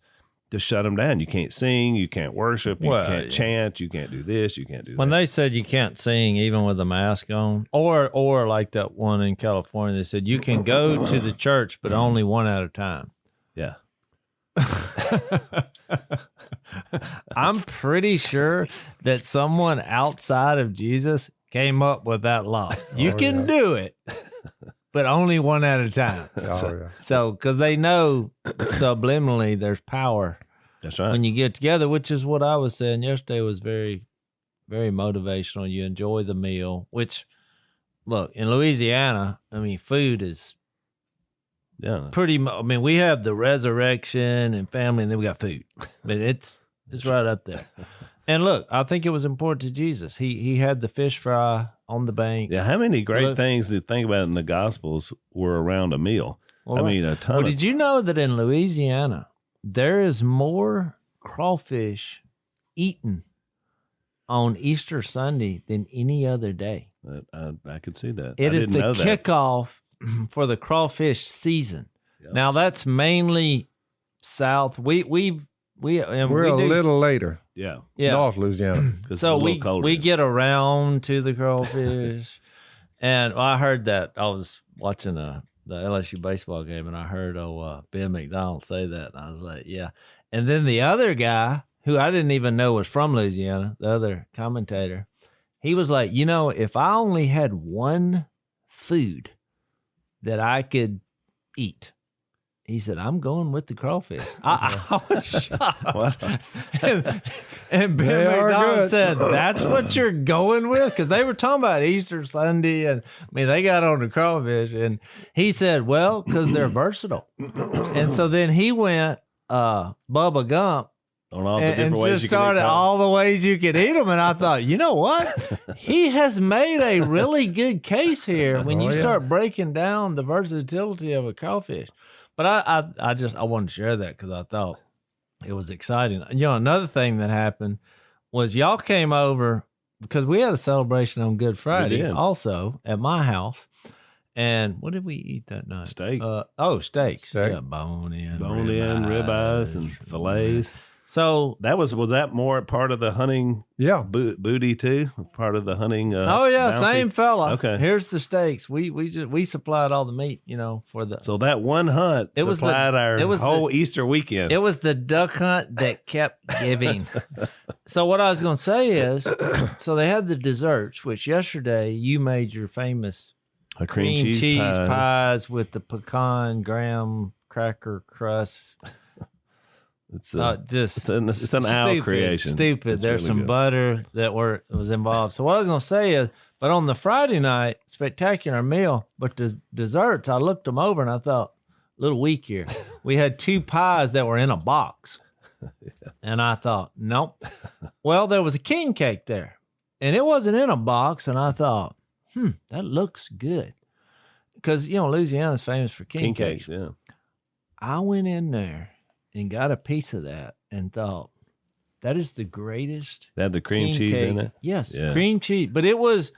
Speaker 3: to shut them down. You can't sing, you can't worship, you can't chant, you can't do this, you can't do that.
Speaker 4: When they said you can't sing even with a mask on, or like that one in California, they said you can go to the church, but only one at a time.
Speaker 3: Yeah.
Speaker 4: I'm pretty sure that someone outside of Jesus came up with that law. You can do it, but only one at a time. So, because they know subliminally there's power.
Speaker 3: That's right.
Speaker 4: When you get together, which is what I was saying yesterday, was very, very motivational. You enjoy the meal, which, look, in Louisiana, food is pretty. We have the resurrection and family, and then we got food. It's right up there. And look, I think it was important to Jesus. He had the fish fry on the bank.
Speaker 3: Yeah, how many great things to think about in the Gospels were around a meal?
Speaker 4: Well,
Speaker 3: a ton.
Speaker 4: Well, did you know that in Louisiana, there is more crawfish eaten on Easter Sunday than any other day?
Speaker 3: I could see that.
Speaker 4: It is the kickoff for the crawfish season. Yep. Now, that's mainly south. We're
Speaker 2: a little later.
Speaker 3: Yeah.
Speaker 2: North Louisiana.
Speaker 4: So we get around to the crawfish. And I heard that. I was watching the LSU baseball game, and I heard Ben McDonald say that. And I was like, yeah. And then the other guy, who I didn't even know was from Louisiana, the other commentator, he was like, if I only had one food that I could eat, he said, I'm going with the crawfish. I was shocked. And Ben McDonald said, that's what you're going with? Because they were talking about Easter Sunday, and they got on the crawfish. And he said, well, because they're versatile. And so then he went Bubba Gump
Speaker 3: on all the different ways
Speaker 4: just
Speaker 3: you can
Speaker 4: started
Speaker 3: eat
Speaker 4: all the ways you could eat them. And I thought, you know what? He has made a really good case here when you start breaking down the versatility of a crawfish. But I wanted to share that because I thought it was exciting. Another thing that happened was y'all came over because we had a celebration on Good Friday also at my house. And what did we eat that night?
Speaker 3: Steak.
Speaker 4: Steaks. Yeah, bone-in,
Speaker 3: ribeyes, and fillets.
Speaker 4: So
Speaker 3: that was that more part of the hunting?
Speaker 2: Yeah,
Speaker 3: booty too. Part of the hunting.
Speaker 4: Bounty? Same fella.
Speaker 3: Okay,
Speaker 4: here's the steaks. We supplied all the meat, for the.
Speaker 3: So that one hunt supplied our whole Easter weekend.
Speaker 4: It was the duck hunt that kept giving. So what I was going to say is, so they had the desserts, which yesterday you made your famous
Speaker 3: cream cheese
Speaker 4: pies with the pecan graham cracker crust.
Speaker 3: It's an owl creation.
Speaker 4: Stupid.
Speaker 3: It's
Speaker 4: There's
Speaker 3: really
Speaker 4: some
Speaker 3: good.
Speaker 4: butter that was involved. So what I was going to say is, but on the Friday night, spectacular meal, but the desserts, I looked them over and I thought, a little weak here. We had two pies that were in a box. And I thought, nope. Well, there was a king cake there, and it wasn't in a box. And I thought, that looks good. Because, Louisiana's famous for king cakes.
Speaker 3: Yeah.
Speaker 4: I went in there and got a piece of that and thought, that is the greatest.
Speaker 3: They had the cream
Speaker 4: king
Speaker 3: cheese
Speaker 4: cake.
Speaker 3: in it?
Speaker 4: Yes,
Speaker 3: Yeah.
Speaker 4: cream cheese. But it was,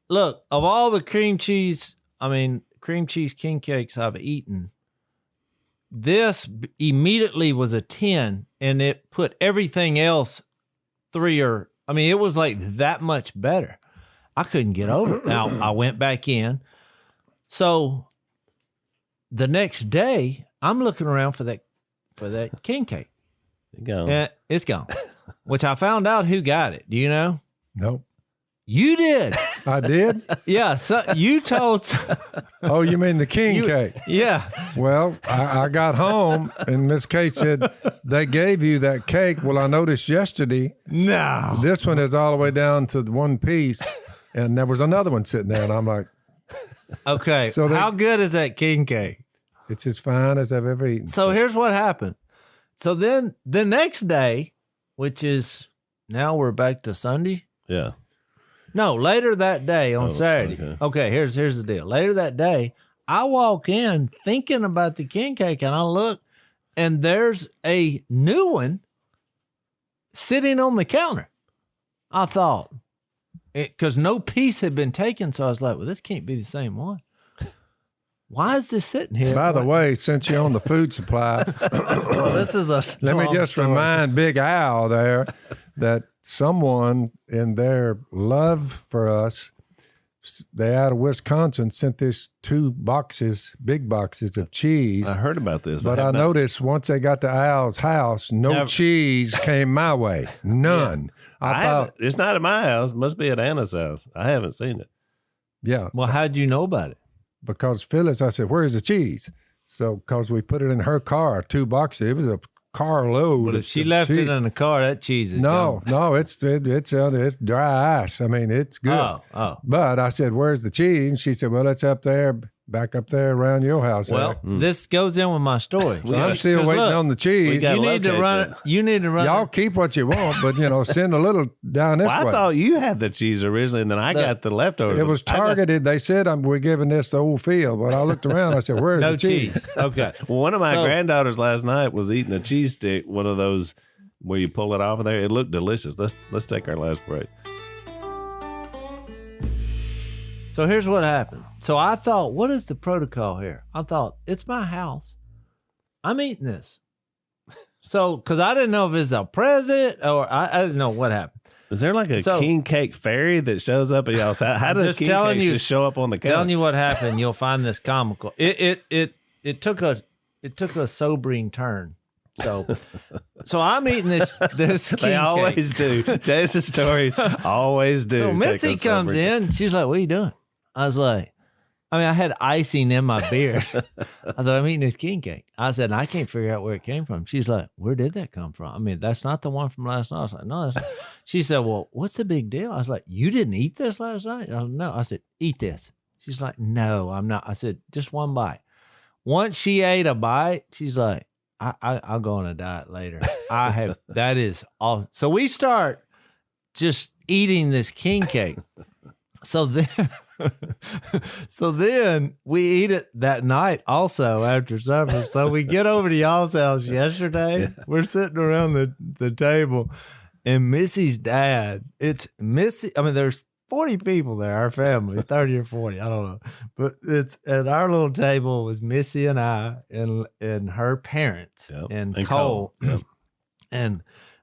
Speaker 4: look, of all the cream cheese king cakes I've eaten, this immediately was a 10, and it put everything else 3 or, it was like that much better. I couldn't get over it. Now, I went back in. So the next day, I'm looking around for that king cake. It's gone. Which I found out who got it. Do you know?
Speaker 2: Nope.
Speaker 4: You did.
Speaker 2: I did?
Speaker 4: Yeah. So you told.
Speaker 2: Oh, you mean the king cake?
Speaker 4: Yeah.
Speaker 2: Well, I got home and Miss Kate said, they gave you that cake. Well, I noticed yesterday.
Speaker 4: No.
Speaker 2: This one is all the way down to one piece. And there was another one sitting there. And I'm like,
Speaker 4: okay.
Speaker 2: So
Speaker 4: how good is that king cake?
Speaker 2: It's as fine as I've ever eaten.
Speaker 4: So here's what happened. So then the next day, which is now we're back to Sunday.
Speaker 3: Yeah.
Speaker 4: No, later that day on Saturday. Okay, here's the deal. Later that day, I walk in thinking about the king cake, and I look, and there's a new one sitting on the counter. I thought, because no piece had been taken, so I was like, well, this can't be the same one. Why is this sitting here?
Speaker 2: By the way, since you're on the food supply,
Speaker 4: this is a
Speaker 2: let me just remind Big Al there that someone in their love for us, they out of Wisconsin sent us 2 big boxes of cheese.
Speaker 3: I heard about this.
Speaker 2: But I noticed once they got to Al's house, no cheese came my way. None.
Speaker 3: Yeah.
Speaker 2: I thought
Speaker 3: it's not at my house. It must be at Anna's house. I haven't seen it.
Speaker 2: Yeah.
Speaker 4: Well, how'd you know about it?
Speaker 2: Because Phyllis, I said, where's the cheese? So, because we put it in her car, 2 boxes. It was a carload.
Speaker 4: But if she left it in the car, that cheese is gone.
Speaker 2: No, it's dry ice. It's good.
Speaker 4: Oh.
Speaker 2: But I said, where's the cheese? And she said, well, it's up there, back up there around your house.
Speaker 4: Well, this goes in with my story.
Speaker 2: So I'm still waiting on the cheese.
Speaker 3: gotta
Speaker 4: You need to run. You need to run.
Speaker 2: Y'all keep what you want, but send a little down this way.
Speaker 3: I thought you had the cheese originally, and then I got the leftovers.
Speaker 2: It was targeted. They said we're giving this to Old Phil, but I looked around. I said, "Where's
Speaker 4: no
Speaker 2: the cheese?"
Speaker 4: Okay.
Speaker 3: Well, one of my granddaughters last night was eating a cheese stick, one of those where you pull it off of there. It looked delicious. Let's take our last break.
Speaker 4: So here's what happened. So I thought, what is the protocol here? I thought, it's my house. I'm eating this. So, because I didn't know if it's a present or I didn't know what happened.
Speaker 3: Is there like a king cake fairy that shows up at y'all's house? How does king cakes just show up on the couch?
Speaker 4: Telling you what happened, you'll find this comical. It took a sobering turn. So I'm eating this king
Speaker 3: They always
Speaker 4: cake.
Speaker 3: do. Jason's stories always do.
Speaker 4: So Missy comes in. She's like, what are you doing? I was like, I had icing in my beard. I said, I'm eating this king cake. I said, I can't figure out where it came from. She's like, where did that come from? That's not the one from last night. I was like, no. She said, well, what's the big deal? I was like, you didn't eat this last night? I said, no. I said, eat this. She's like, no, I'm not. I said, just one bite. Once she ate a bite, she's like, I'll go on a diet later. That is all. So we start just eating this king cake. So then we eat it that night also after supper. So we get over to y'all's house yesterday. We're sitting around the table, and Missy's dad, it's Missy. There's 40 people there, our family, 30 or 40, I don't know. But it's at our little table was Missy and I and her parents and Cole.
Speaker 3: Yep.
Speaker 4: And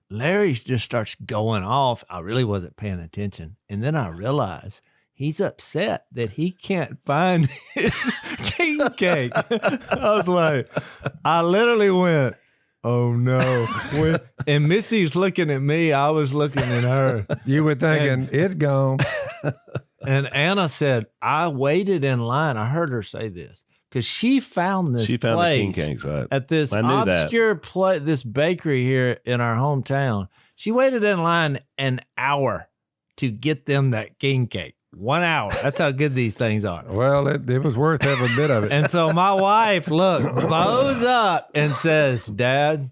Speaker 4: Larry just starts going off. I really wasn't paying attention. And then I realized he's upset that he can't find his king cake. I was like, I literally went, oh no. And Missy was looking at me. I was looking at her.
Speaker 2: You were thinking, it's gone.
Speaker 4: And Anna said, I waited in line. I heard her say this because she found this
Speaker 3: She found
Speaker 4: place
Speaker 3: the king cakes, right?
Speaker 4: at this
Speaker 3: I knew that.
Speaker 4: obscure place, this bakery here in our hometown. She waited in line an hour to get them that king cake. 1 hour. That's how good these things are.
Speaker 2: Well, it was worth every bit of it.
Speaker 4: And so my wife, blows up and says, Dad,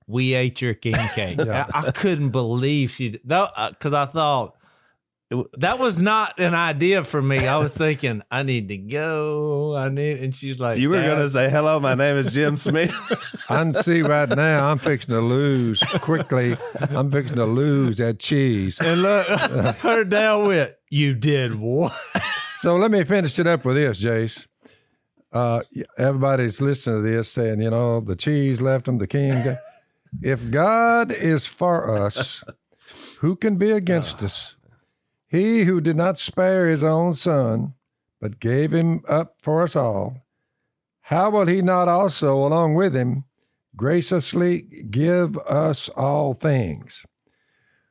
Speaker 4: we ate your king cake. I couldn't believe she, because I thought, that was not an idea for me. I was thinking, I need to go. And she's like,
Speaker 3: you were going to say, hello, my name is Jim Smith.
Speaker 2: I can see right now I'm fixing to lose quickly. I'm fixing to lose that cheese.
Speaker 4: And look, her dad went, you did what?
Speaker 2: So let me finish it up with this, Jase. Everybody's listening to this saying, the cheese left them, the king. If God is for us, who can be against us? He who did not spare his own son, but gave him up for us all, how will he not also, along with him, graciously give us all things?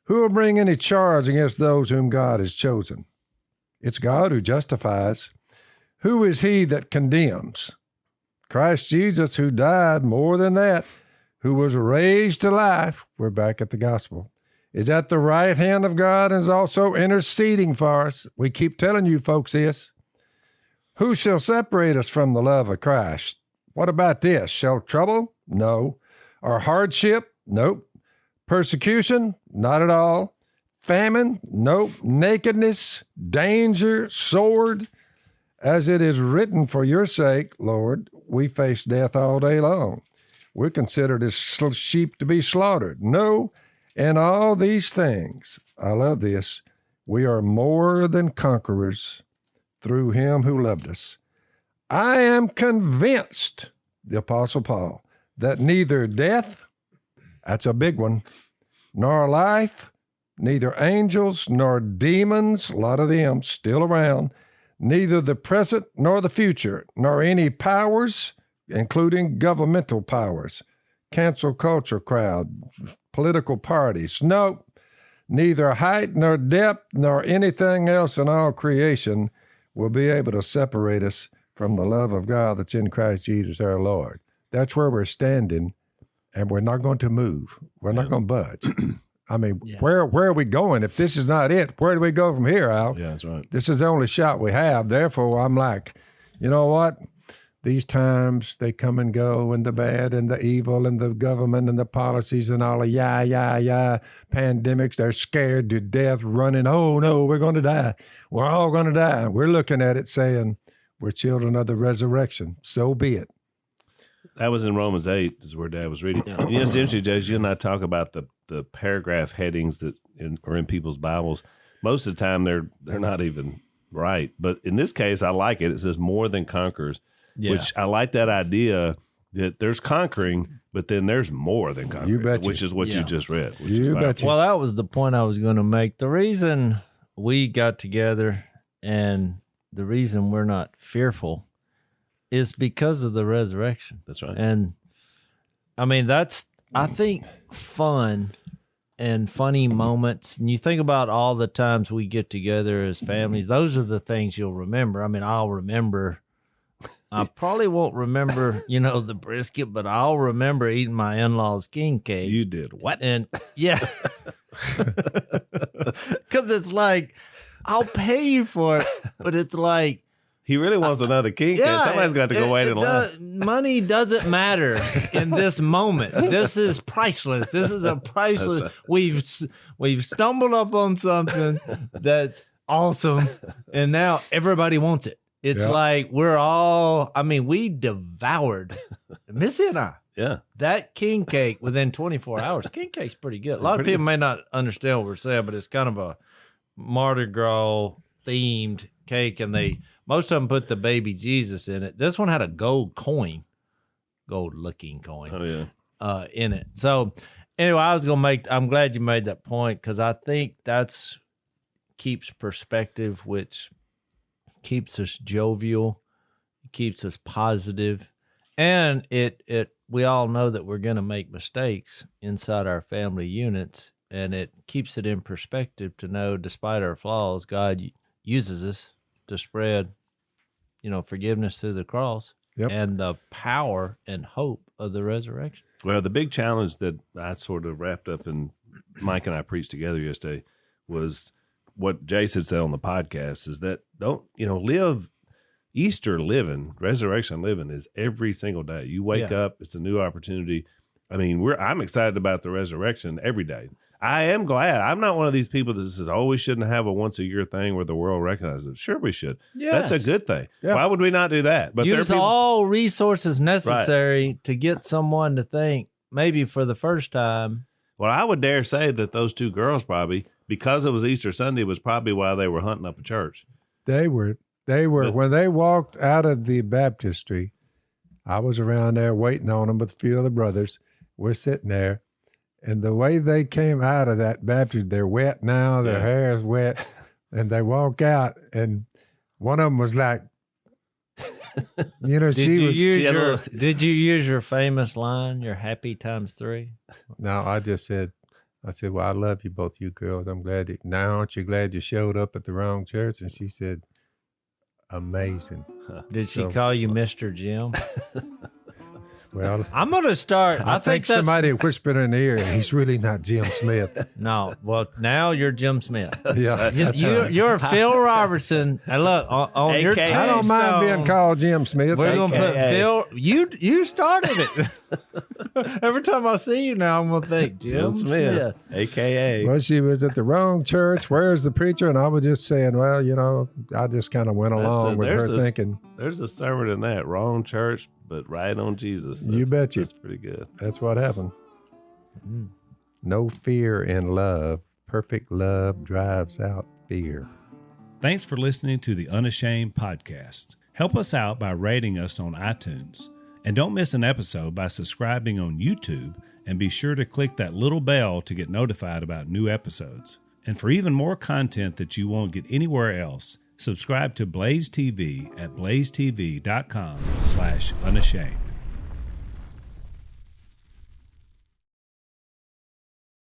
Speaker 2: Who will bring any charge against those whom God has chosen? It's God who justifies. Who is he that condemns? Christ Jesus, who died, more than that, who was raised to life, we're back at the gospel, is at the right hand of God and is also interceding for us. We keep telling you folks this. Who shall separate us from the love of Christ? What about this? Shall trouble? No. Or hardship? Nope. Persecution? Not at all. Famine? Nope. Nakedness? Danger? Sword? As it is written, for your sake, Lord, we face death all day long. We're considered as sheep to be slaughtered. No. And all these things, I love this, we are more than conquerors through him who loved us. I am convinced, the Apostle Paul, that neither death, that's a big one, nor life, neither angels nor demons, a lot of them still around, neither the present nor the future, nor any powers, including governmental powers, cancel culture crowd, political parties. No, neither height nor depth nor anything else in all creation will be able to separate us from the love of God that's in Christ Jesus our Lord. That's where we're standing, and we're not going to move. We're not going to budge. I mean, where are we going? If this is not it, where do we go from here, Al?
Speaker 3: Yeah, that's right.
Speaker 2: This is the only shot we have. Therefore, I'm like, you know what? These times, they come and go, and the bad and the evil and the government and the policies and all the pandemics. They're scared to death, running, oh, no, we're going to die. We're all going to die. We're looking at it saying, we're children of the resurrection. So be it.
Speaker 3: That was in Romans 8, is where Dad was reading. It's interesting, Jay, you and I talk about the paragraph headings that are in people's Bibles. Most of the time, they're not even right. But in this case, I like it. It says more than conquerors. Yeah. Which I like that idea that there's conquering, but then there's more than conquering,
Speaker 2: you betcha.
Speaker 3: Which is what you just read.
Speaker 2: You betcha.
Speaker 4: Well, that was the point I was going to make. The reason we got together and the reason we're not fearful is because of the resurrection.
Speaker 3: That's right.
Speaker 4: And I mean, that's, I think, fun and funny moments. And you think about all the times we get together as families, those are the things you'll remember. I mean, I'll remember. I probably won't remember, the brisket, but I'll remember eating my in-laws' king cake.
Speaker 3: You did what?
Speaker 4: And yeah, because it's like, I'll pay you for it, but it's like,
Speaker 3: he really wants another king cake. Somebody's got to go wait in line.
Speaker 4: Money doesn't matter in this moment. This is priceless. This is a priceless.
Speaker 3: Right.
Speaker 4: We've stumbled up on something that's awesome, and now everybody wants it. It's like we devoured, Missy and I.
Speaker 3: Yeah.
Speaker 4: That king cake within 24 hours. King cake's pretty good. A lot of people may not understand what we're saying, but it's kind of a Mardi Gras themed cake, and most of them put the baby Jesus in it. This one had a gold looking coin in it. So anyway, I'm glad you made that point, because I think that's keeps perspective, which keeps us jovial, keeps us positive, and we all know that we're going to make mistakes inside our family units, and it keeps it in perspective to know, despite our flaws, God uses us to spread, forgiveness through the cross and the power and hope of the resurrection.
Speaker 3: Well, the big challenge that I sort of wrapped up in Mike and I preached together yesterday was what Jason said on the podcast, is that live Easter living, resurrection living is every single day. You wake up, it's a new opportunity. I mean, I'm excited about the resurrection every day. I am glad. I'm not one of these people that says, oh, we shouldn't have a once a year thing where the world recognizes it. Sure, we should.
Speaker 4: Yes.
Speaker 3: That's a good thing.
Speaker 2: Yeah.
Speaker 3: Why would we not do that? But
Speaker 4: use all resources necessary to get someone to think, maybe for the first time.
Speaker 3: Well, I would dare say that those two girls probably, because it was Easter Sunday, was probably why they were hunting up a church.
Speaker 2: They were when they walked out of the baptistry, I was around there waiting on them with a few of the brothers. We're sitting there. And the way they came out of that baptistry, they're wet now, their hair is wet, and they walk out, and one of them was like,
Speaker 4: Did you use your famous line, your happy times 3?
Speaker 2: No, I said, well, I love you, both you girls. I'm glad now aren't you glad you showed up at the wrong church? And she said, amazing.
Speaker 4: Did she call you Mr. Jim?
Speaker 2: Well,
Speaker 4: I'm going to start.
Speaker 2: I think somebody whispered in the ear, he's really not Jim Smith.
Speaker 4: No, well, now you're Jim Smith.
Speaker 2: Yeah,
Speaker 4: you're Phil Robertson. And look, on your tombstone,
Speaker 2: I don't mind being called Jim Smith.
Speaker 4: We're going to put Phil. You started it. Every time I see you now, I'm going to think Jim Smith.
Speaker 3: AKA.
Speaker 2: Well, she was at the wrong church. Where's the preacher? And I was just saying, well, I just kind of went along with her thinking.
Speaker 3: There's a sermon in that. Wrong church, but right on Jesus.
Speaker 2: You betcha.
Speaker 3: That's pretty good.
Speaker 2: That's what happened. No fear in love. Perfect love drives out fear.
Speaker 5: Thanks for listening to the Unashamed podcast. Help us out by rating us on iTunes. And don't miss an episode by subscribing on YouTube, and be sure to click that little bell to get notified about new episodes. And for even more content that you won't get anywhere else, subscribe to Blaze TV at blazetv.com/unashamed.